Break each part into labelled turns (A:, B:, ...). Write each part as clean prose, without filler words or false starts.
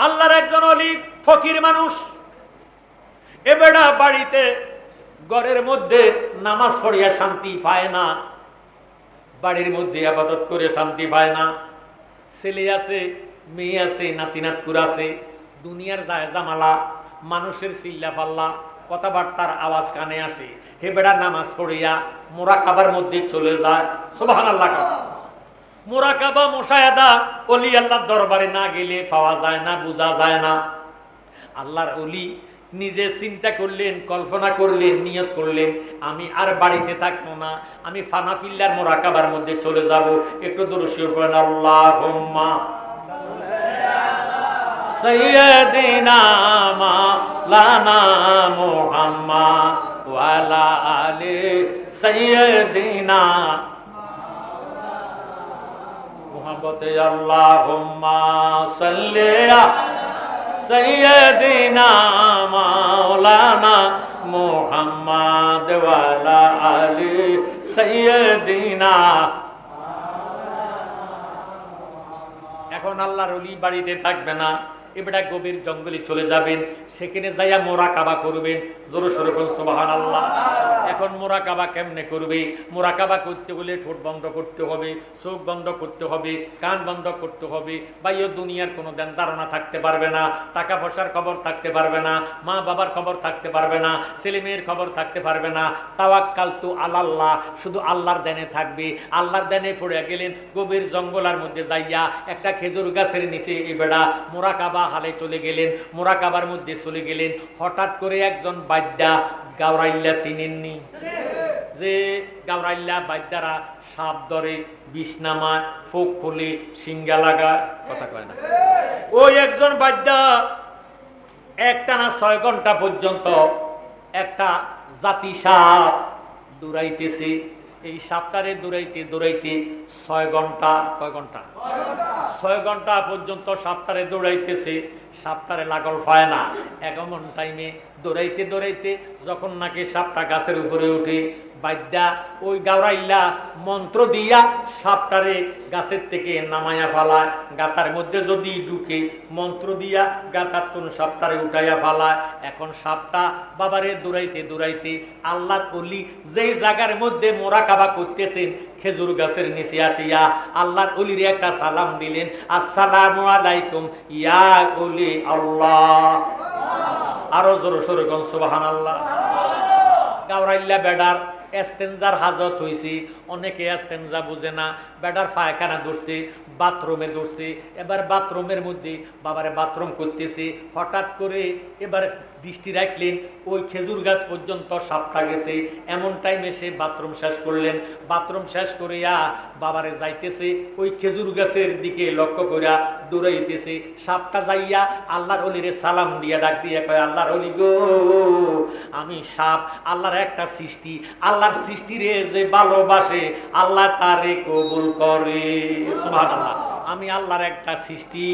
A: আল্লাহর একজন ওলি ফকির মানুষ, এ বেটা বাড়িতে ঘরের মধ্যে নামাজ পড়িয়া শান্তি পায় না, বাড়ির মধ্যে ইবাদত করে শান্তি পায় না। ছেলে আছে, মেয়ে আছে, নাতি নাতকুর আছে, দুনিয়ার যায় জামালা, মানুষের চিল্লা পাল্লা, কথাবার্তার আওয়াজ কানে আসে। হে বেটা নামাজ পড়িয়া মুরাকাবার মধ্যে চলে যায়। সুবহানাল্লাহ। মুরাকাবা মুশাহাদা ওলি আল্লাহর দরবারে না গেলে পাওয়া যায় না, বোঝা যায় না। আল্লাহর ওলি নিজে চিন্তা করলেন, কল্পনা করলেন, নিয়ত করলেন, আমি আর বাড়িতে থাকবো না, আমি ফানাফিল্লার মুরাকাবার মধ্যে চলে যাব। একটু দরুদ শরীফ পড়েন, আল্লাহুম্মা সাইয়্যিদিনা মাওলানা মুহাম্মদ ওয়া আলা আলি সাইয়্যিদিনা মুহাম্মদ। আল্লাহুম্মা সাল্লি সাইয়্যিদিনা মাওলানা মুহাম্মদ ওয়া আলা আলি সাইয়্যিদিনা। এখন আল্লাহর ওলি বাড়িতে থাকবে না, এবারে গভীর জঙ্গলে চলে যাবেন, সেখানে যাইয়া মুরাকাবা করবেন। জোরে সোরে বলুন সুবহানাল্লাহ। এখন মুরাকাবা কেমনে করবে? মুরাকাবা করতে হলে ঠোঁট বন্ধ করতে হবে, চোখ বন্ধ করতে হবে, কান বন্ধ করতে হবে। বাইরে দুনিয়ার কোনো দেন ধারণা থাকতে পারবে না, টাকা পয়সার খবর থাকতে পারবে না, মা বাবার খবর থাকতে পারবে না, ছেলে মেয়ের খবর থাকতে পারবে না। তাওয়াক্কালতু আলাল্লাহ, শুধু আল্লাহর দেনে থাকবে। আল্লাহর দেনে পড়ে গেলেন, গভীর জঙ্গলার মধ্যে যাইয়া একটা খেজুর গাছের নিচে এবেড়া মুরাকাবা হালে চলে গেলেন, মুরাকাবার মধ্যে চলে গেলেন। হঠাৎ করে একজন বাদ্যা, গাওরাইল্লা চিনেননি? যে গাওরাইল্লা বাদ্যারা সাপ ধরে, বিষ নামায়, ফোক খুলে, সিঙ্গা লাগায়, কথা কয় না। ওই একজন বাদ্যা একটানা 6 ঘন্টা পর্যন্ত একটা জাতি সাপ দৌড়াইতেছে। এই সাপটারে দৌড়াইতে দৌড়াইতে 6 ঘন্টা, কয় ঘন্টা? 6 ঘন্টা পর্যন্ত সাপটারে দৌড়াইতেছে, সাপটারে লাগল পায় না। এমন টাইমে দৌড়াইতে দৌড়াইতে যখন নাকি সাপটা গাছের উপরে উঠে, বাদ্যা ওই গাওরাইল্লা মন্ত্র দিয়া সাপটারে গাছের থেকে নামাইয়া ফালায়। গাতার মধ্যে যদি ঢুকে মন্ত্র দিয়া গাতার তুন সাপটারে উঠাইয়া ফালায়। এখন সাপটা বাবারে দৌড়াইতে দৌড়াইতে আল্লাহর ওলি যেই জায়গার মধ্যে মুরাকাবা করতেছেন, খেজুর গাছের নিচে আসিয়া আল্লাহর ওলির একটা সালাম দিলেন, আসসালামু আলাইকুম ইয়া ওলি আল্লাহ। আরো জোরে সোরে কোন সুবহানাল্লাহ। গাওরাইল্লা বেডার এস্তেঞ্জার হাজত হয়েছে। অনেকে এস্তেঞ্জা বুঝে না, বেডার পায়খানা ধরছে, বাথরুমে ধরছে। এবার বাথরুমের মধ্যে বাবারে বাথরুম করতেছে, হঠাৎ করে এবার দৃষ্টি রাখলেন ওই খেজুর গাছ পর্যন্ত সাপটা গেছে। এমন টাইমে সে বাথরুম শেষ করলেন। বাথরুম শেষ করিয়া বাবারে যাইতেছে, ওই খেজুর গাছের দিকে লক্ষ্য করিয়া দৌড়াইতেছে। সাপটা যাইয়া আল্লাহর ওলিরে সালাম দিয়া ডাক দিয়া কয়, আল্লাহর ওলি গো, আমি সাপ, আল্লাহর একটা সৃষ্টি, আল্লাহর সৃষ্টিরে যে ভালোবাসে আল্লাহ তারে কবুল করে। সুবহানাল্লাহ। আমি আল্লাহর একটা সৃষ্টি,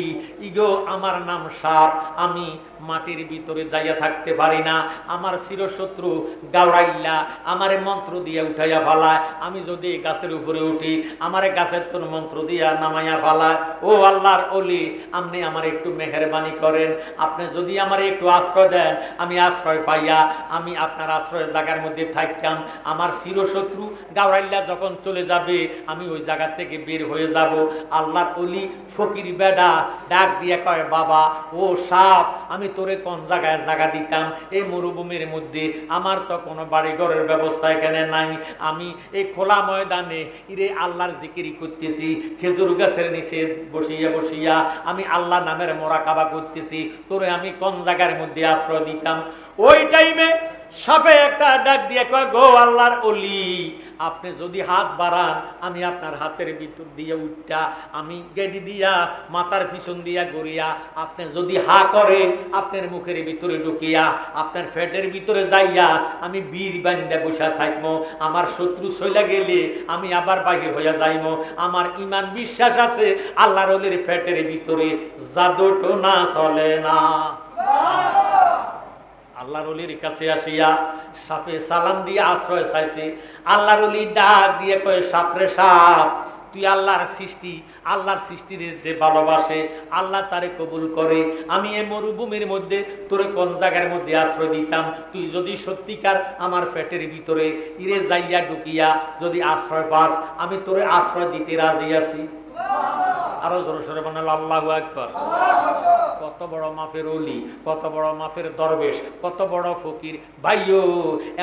A: ইগো আমার নাম সাপ, আমি মাটির ভিতরে যাইয়া থাকতে পারি না। আমার চিরশত্রু গাওরাইল্লা আমারে মন্ত্র দিয়া উঠাইয়া ফালায়। আমি যদি গাছের উপরে উঠি, আমারে গাছের তোর মন্ত্র দিয়া নামাইয়া ফালায়। ও আল্লাহর ওলি, আপনি আমার একটু মেহেরবানি করেন, আপনি যদি আমার একটু আশ্রয় দেন, আমি আশ্রয় পাইয়া আমি আপনার আশ্রয়ের জায়গার মধ্যে থাকতাম। আমার চিরশত্রু গাওরাইল্লা যখন চলে যাবে, আমি ওই জায়গা থেকে বের হয়ে যাব। আল্লাহর ওলি ফকির বেডা ডাক দিয়ে কয়, বাবা ও সাপ, আমি তোরে কোন জায়গায় জায়গা দিতাম? এই মরুভূমির মধ্যে, আমার তো কোনো বাড়ি ঘরের ব্যবস্থা এখানে নাই। আমি এই খোলা ময়দানে ইরে আল্লাহর জিকিরি করতেছি, খেজুর গাছের নিচে বসিয়া বসিয়া আমি আল্লাহ নামের মুরাকাবা করতেছি, তোরে আমি কোন জায়গার মধ্যে আশ্রয় দিতাম? ওই টাইমে সাপে একটা ডাক দিয়ে কয়, গো আল্লাহর ওলি, আপনি যদি হাত বাড়ান, আমি আপনার হাতের ভিতর দিয়ে উঠটা, আমি গেডি দিয়া মাথার পিছন দিয়া গড়িয়া, আপনি যদি হা করেন, আপনার মুখের ভিতরে ঢুকিয়া আপনার পেটের ভিতরে যাইয়া আমি বীর বান্ধা বসা থাকবো। আমার শত্রু চলে গেলে আমি আবার বাহির হইয়া যাইবো। আমার ইমান বিশ্বাস আছে, আল্লাহর ওলির পেটের ভিতরে জাদু টোনা চলে না। আল্লাহর ওলির কাছে আসিয়া সাপে সালাম দিয়ে আশ্রয় চাইছে। আল্লাহর ওলি ডাক দিয়ে কয়, সাপ রে সাপ, তুই আল্লাহর সৃষ্টি, আল্লাহর সৃষ্টির যে ভালোবাসে আল্লাহ তারে কবুল করে। আমি এই মরুভূমির মধ্যে তোরে কোন জায়গার মধ্যে আশ্রয় দিতাম, তুই যদি সত্যিকার আমার পেটের ভিতরে ইরে যাইয়া ঢুকিয়া যদি আশ্রয় পাস, আমি তোরে আশ্রয় দিতে রাজি আছি। আরো জোরে সোরে বানাল আল্লাহু আকবার। কত বড় মাফের ওলি, কত বড় মাফের দরবেশ, কত বড় ফকির ভাইও।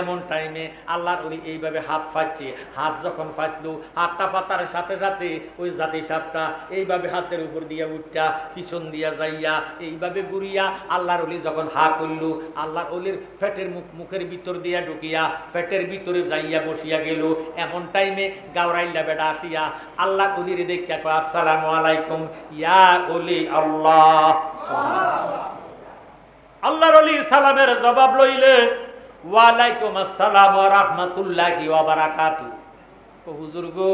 A: এমন টাইমে আল্লাহর ওলি এইভাবে হাত পাচ্ছে, হাত যখন পাতলো হাতটা পাতার সাথে সাথে ওই জাতি সাপটা এইভাবে হাতের উপর দিয়া উঠটা পিছন দিয়া যাইয়া এইভাবে ঘুরিয়া আল্লাহর ওলি যখন হা করলো, আল্লাহর ওলির পেটের মুখের ভিতর দিয়া ঢুকিয়া পেটের ভিতরে যাইয়া বসিয়া গেল। এমন টাইমে গাওরাইল্লা বেটা আসিয়া আল্লাহর ওলির দেখিয়া কয় আসসালামু আলাইকুম ইয়া ওলি আল্লাহ। আল্লাহর ওলি সালামের জবাব লইলে ওয়ালাইকুম আসসালাম ওয়া রাহমাতুল্লাহি ওয়া বারাকাতুহু। হুজুর গো,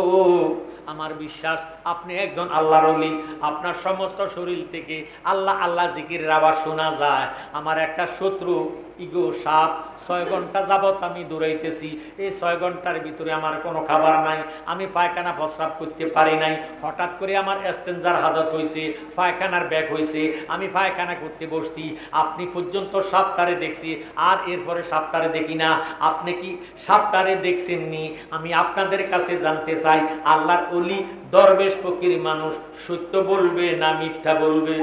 A: আমার বিশ্বাস আপনি একজন আল্লাহর ওলি, আপনার সমস্ত শরীর থেকে আল্লাহ আল্লাহ জিকিরের আওয়াজ শোনা যায়। আমার একটা শত্রু ইগো সাপ 6 ঘন্টা যাবত আমি দৌড়াইতেছি, এই 6 ঘন্টার ভিতরে আমার কোনো খাবার নাই, আমি পায়খানা প্রস্রাব করতে পারি নাই। হঠাৎ করে আমার এস্তেঞ্জার হাজত হয়েছে, পায়খানার ব্যাগ হয়েছে, আমি পায়খানা করতে বসছি, আপনি পর্যন্ত সাপটারে দেখছি, আর এরপরে সাপটারে দেখি না। আপনি কি সাপটারে দেখছেননি? আমি আপনাদের কাছে জানতে চাই, আল্লাহর ওলি দরবেশ ফকির মানুষ সত্য বলবে না মিথ্যা বলবে?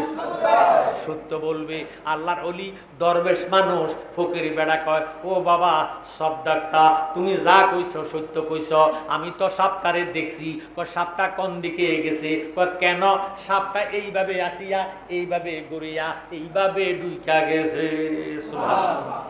A: সত্য বলবে। আল্লাহর ওলি দরবেশ মানুষ, ফকির বেড়া কয় ও বাবা সদ্দাক্তা, তুমি যা কইছ সত্য কইছ, আমি তো সাপটারে দেখছি। কয় সাপটা কোন দিকে গেছে? কয় কেন? সাপটা এইভাবে আসিয়া এইভাবে গড়িয়া এইভাবে ডুইকা গেছে। সুবহানাল্লাহ।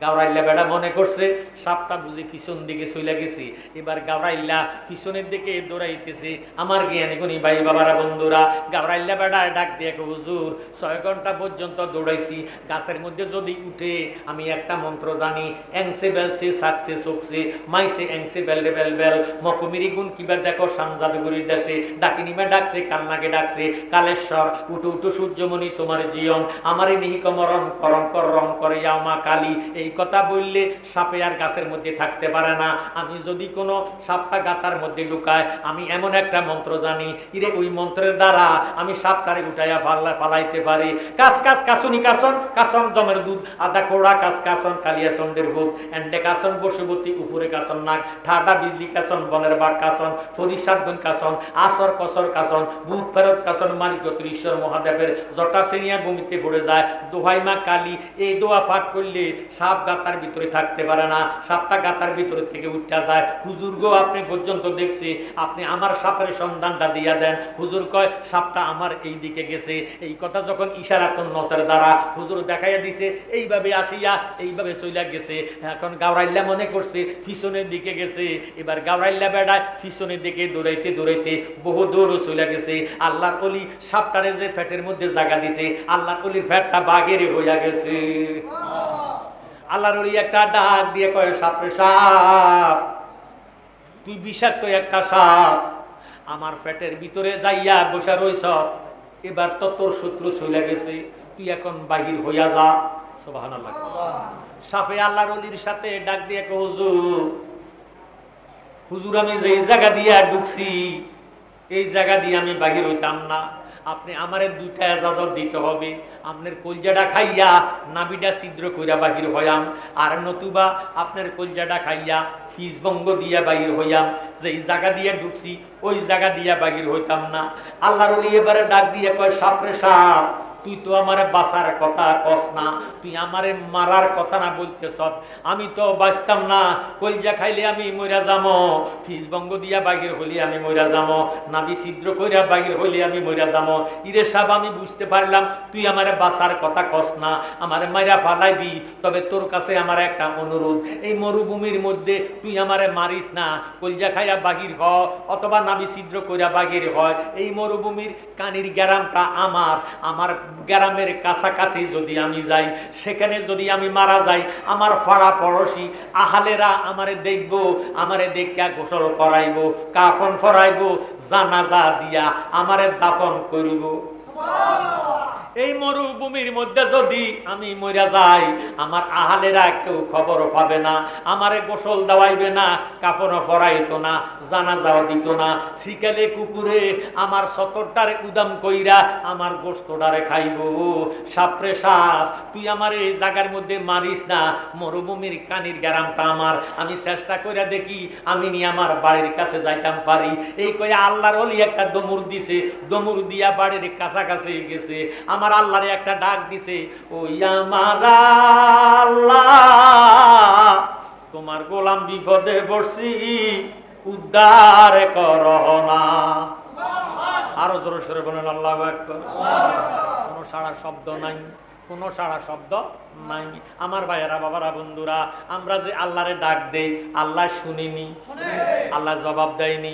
A: গাওরাইল্লা বেড়া মনে করছে সাপটা বুঝি পিছন দিকে চলে গেছে, এবার গাওরাইল্লা পিছনের দিকে দৌড়াইতেছে। আমার জ্ঞানী গুণী ভাই বাবারা বন্ধুরা, গাওরাইল্লা বেড়া ডাক দিয়ে হুজুর 6 ঘন্টা পর্যন্ত দৌড়াইছি, গাছের মধ্যে যদি উঠে আমি একটা মন্ত্র জানি, এংসে বেলছে সাকসে সোকসে মাইসে এংসে বেলরে বেল বেল মকমিরি গুণ কিবা দেখো সামজাদুগুরির দেশে ডাকিনিমা ডাকছে কান্নাকে ডাকছে কালেশ্বর উঠু উঠু সূর্যমণি তোমার জীবন আমারে নিহিকমরণ করণ কর রং করে মা কালী। এই কথা বললে সাপে আর গাছের মধ্যে থাকতে পারে না। আমি যদি কোনো সাপটা গাতার মধ্যে লুকায়, আমি এমন একটা মন্ত্র জানি, ইরে ওই মন্ত্রের দ্বারা আমি সাপটারে উঠাইয়া পালাইতে পারি। কাস কাস কাসুনি কাসন কাসন জমের দুধ আদা কোড়া কাস কাসন কালিয়া চন্ডের ভূত এন্ডে কাসন বসুবতী উপরে কাসন নাক ঠাডা বিজলি কাসন বনের বাঘ কাসন ফরিসাদ গুন কাসন আসর কসর কাসন ভূত ফেরত কাসন মানিকত ঈশ্বর মহাদেবের জটা শ্রেণিয়া ভূমিতে পড়ে যায়। দোহাই মা কালী, এই দোয়া পাঠ করলে সাপ গাতার ভিতরে থাকতে পারে না, সাপটা গাতার ভিতরে থেকে উঠা যায়। হুজুর গো, আপনি পর্যন্ত দেখছি, আপনি আমার সাপের সন্ধানটা দিয়া দেন। হুজুর কয় সাপটা আমার এই দিকে গেছে। এই কথা যখন ইশারাতুন নসের দ্বারা হুজুর দেখাইয়া দিছে, এইভাবে আসিয়া এইভাবে চইলা গেছে। এখন গাওরাইল্লা মনে করছে পিছনের দিকে গেছে। এবার গাওরাইল্লা বেড়ায় পিছনের দিকে দৌড়াইতে দৌড়াইতে বহু দূর চইলা গেছে। আল্লাহর ওলি সাপটারে যে পেটের মধ্যে জায়গা দিছে, আল্লাহর ওলির পেটটা বাঘের হইয়া গেছে। আল্লাহর ওলি একটা ডাক দিয়ে কয় সাপরে সাপ, তুই বিষাক্ত একটা সাপ, আমার পেটের ভিতরে যাইয়া বসে রইছ, এবার তো তোর শত্রু চলে গেছে, তুই এখন বাহির হইয়া যা। সুবহানাল্লাহ। সাপে আল্লাহর ওলির সাথে ডাক দিয়ে কয় হুজুর, হুজুর আমি যে জায়গা দিয়ে ঢুকছি এই জায়গা দিয়ে আমি বাহির হইতাম না, আপনি আমারে 2টা এজাজত দিতে হবে। আপনার কলজাটা খাইয়া নাবিটা ছিদ্র কইরা বাহির হইয়াম, আর নতুবা আপনার কলজাটা খাইয়া ফিস বঙ্গ দিয়া বাহির হইয়াম। যেই জায়গা দিয়ে ঢুকছি ওই জায়গা দিয়া বাহির হইতাম না। আল্লাহর ওলি এবারে ডাক দিয়ে কয় সাপরে সাপ, তুই তো আমারে বাঁচার কথা কস না, তুই আমারে মারার কথা না বলতেছ। আমি তো বাঁচতাম না, কলজা খাইলে আমি মইরা যামো, ফিস বঙ্গ দিয়া বাহির হইলে আমি মইরা যামো, নাবি ছিদ্র কইরা বাহির হইলে আমি মইরা যামো। ইরে সাহেব, আমি বুঝতে পারলাম তুই আমারে বাঁচার কথা কস না, আমারে মাইরা ফালাইবি। তবে তোর কাছে আমার একটা অনুরোধ, এই মরুভূমির মধ্যে তুই আমারে মারিস না, কলজা খাইয়া বাহির হ অথবা নাবি ছিদ্র কইরা বাহির হয়। এই মরুভূমির কানির গ্রামটা আমার, আমার গ্রামের কাছাকাছি যদি আমি যাই, সেখানে যদি আমি মারা যাই, আমার পাড়া পড়োশি আহালেরা আমারে দেখব, আমারে দেখা গোসল করাইব, কাফন ফরাইব, জানাজা দিয়া আমারে দাফন করিব। এই মরুভূমির মধ্যে যদি আমি মরে যাই, আমার আহালেরা কেউ খবর পাবে না, আমারে গোসল দেওয়াইবে না, কাপড় পরাইতো না, জানাজাও দিত না। শিকালে কুকুরে আমার সতরটারে উদাম কইরা আমার গোস্তটারে খাইব। সাপরে সাপ, তুই আমার এই জায়গার মধ্যে মারিস না, মরুভূমির কানির গ্যারামটা আমার, আমি চেষ্টা করে দেখি আমি নিয়ে আমার বাড়ির কাছে যাইতাম পারি। এই কয়ে আল্লাহর ওলি একটা দমুর দিছে, দমুর দিয়া বাড়ির কাছাকাছি গেছে, আমার আল্লাহরে একটা ডাক দিছে, ওই আমার আল্লাহ, তোমার গোলাম বিপদে পড়ছি, উদ্ধার করো না। আরো জোরে সরে বলেন আল্লাহু আকবার। কোনো সারা শব্দ নাই, কোনো সারা শব্দ নাই। আমার ভাইয়েরা, বাবারা, বন্ধুরা, আমরা যে আল্লাহরে ডাক দেই, আল্লাহ শুনিনি, আল্লাহ জবাব দেয়নি।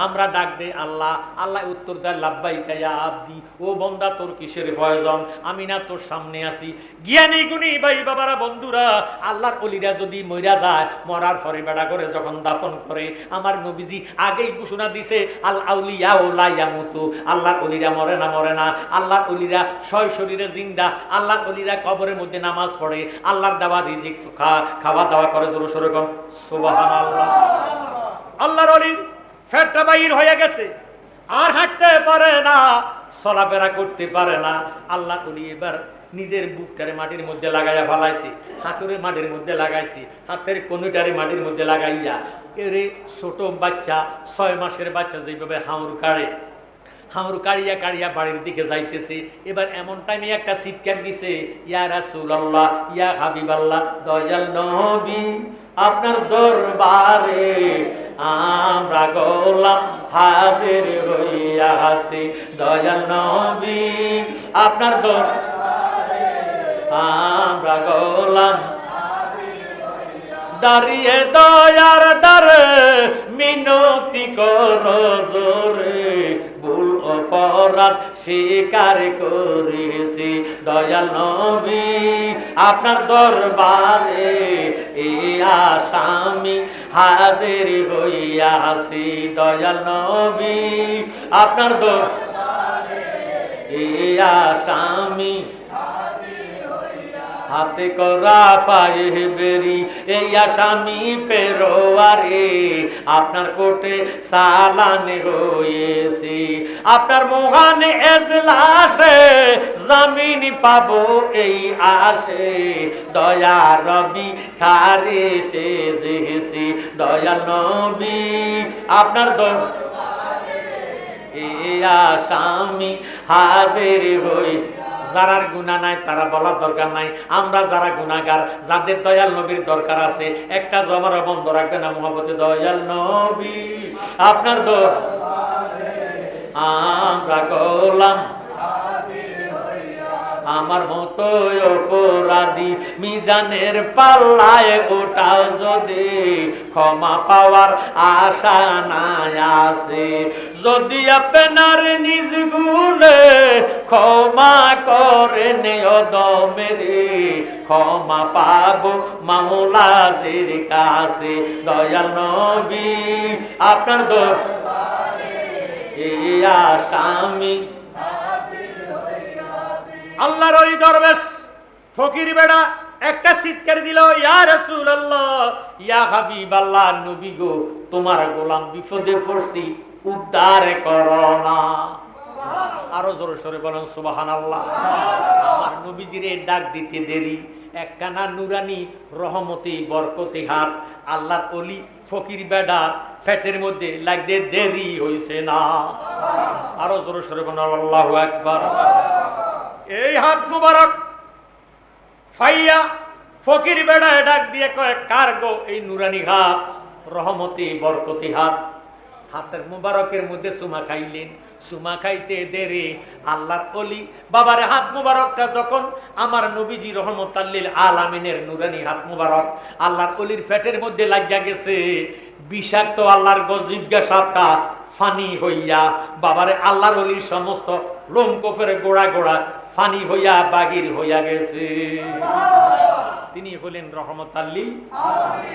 A: আমরা ডাক দেই আল্লাহ, আল্লাহ উত্তর দেয় লাব্বাইকা ইয়া আব্দি, ও বান্দা তোর কিসের প্রয়োজন, আমি না তোর সামনে আছি। জ্ঞানী গুণী ভাই বাবারা, বন্ধুরা, আল্লাহর ওলিরা যদি মইরা যায়, মরার পরে বেড়া করে যখন দাফন করে, আমার নবীজি আগেই ঘোষণা দিছে, আল আউলিয়া লা ইয়ামুতু, আল্লাহর ওলিরা মরে না, মরে না। আল্লাহর ওলিরা সয় শরীরে জিন্দা, আল্লাহর ওলিরা কবরের মধ্যে নামাজ পড়ে, আল্লাহর দেওয়া রিজিক খাওয়া দাওয়া করে। জোরে সোরে কর সুবহানাল্লাহ। আল্লাহর ওলির ফেটটা বাইর হয়ে গেছে, আর হাঁটতে পারে না, চলাফেরা করতে পারে না। আল্লাহর ওলি এবার নিজের বুকটারে মাটির মধ্যে লাগাইয়া ফেলাইছে, হাঁটুরে মাটির মধ্যে লাগাইছে, হাতের কনুটারে মাটির মধ্যে লাগাইয়া, এরে ছোট বাচ্চা, 6 মাসের বাচ্চা যেভাবে হাউর কাড়ে, হাউর কাড়িয়া কাড়িয়া বাড়ির দিকে যাইতেছে। এবার এমন টাইমে একটা চিৎকার দিছে, ইয়া রাসূলুল্লাহ, ইয়া হাবিবাল্লাহ, দয়াল নবী, আপনার দরবারে আমরা গোলাম হাজির হইয়া আছি। দয়াল নবী, আপনার দরবারে আমরা গোলাম দাঁড়িয়ে দয়ার দ্বারে মিনতি করো জোরে, ভুল অপরাধ স্বীকার করেছি। দয়াল নবী, আপনার দরবারে এই আসামি হাজির হইয়া আছি। দয়াল নবী, আপনার দরবারে এই আসামি হাতে করা পায়ে বেরি, এই আসামি পেরোয়ারে আপনার কোর্টে চালান হয়েছি। আপনার মহান এজলাসে জামিন পাবো এই আশে, দয়া রবি তারে সেজেছি। দয়াল নবী, আপনার দরবারে এই আসামি হাজির হই। যারার গুনাহ নাই তারা বলার দরকার নাই, আমরা যারা গুনাহগার, যাদের দয়াল নবীর দরকার আছে, একটা জমারা বন্ধ রাখবে না মহব্বতে। দয়াল নবী, আপনার দরবারে আমরা গোলাম, আমার মতো অপরাধী মিজানের পাল্লায় ওঠাও যদি, ক্ষমা পাওয়ার আশা নাই আছে। যদি আপনার নিজ গুণে ক্ষমা করেন অদমেরে, ক্ষমা পাবো মাওলাজির কাছে। দয়াল নবী, আপনার দরবারে এই আসামি আল্লাহর ওই দরবেশ ফকির বেড়া একটা চিৎকার দিল, ইয়া রাসূলুল্লাহ, ইয়া হাবিবাল্লাহ, নবী গো, তোমার গোলাম বিপদে পড়ছি, উদ্ধার করো না। আরো জোরে সরে বলেন সুবহানাল্লাহ। আমার নবীজিরে ডাক দিতে দেরি, একখানা নুরানি রহমতি বরকতি হাত আল্লাহর ওলি ফকির বেড়া ফেটের মধ্যে লাগতে দেরি হইছে না। আরো জোরে সরে বলেন আল্লাহু আকবার। এই হাত মুবারক ফাইয়া ফকির বেড়ায় ডাক দিয়ে কয়, কার গো এই নুরানি হাত, রহমতি বরকতি হাত? হাতের মুবারকের মধ্যে চুমা খাইলেন, চুমা খাইতে দেরি আল্লাহর ওলি বাবারে হাত মুবারকটা যখন আমার নবীজি রহমতাল লিল আলামিনের নুরানি হাত মুবারক আল্লাহর ওলির পেটের মধ্যে লাগিয়া গেছে, বিষাক্ত আল্লাহর গজিবগা সাপটা ফানি হইয়া বাবারে আল্লাহর ওলির সমস্ত লোমকূপের গোড়া গোড়া ফানি হইয়া বাগির হইয়া গেছে। তিনি হলেন রহমতাল লিল আলামিন।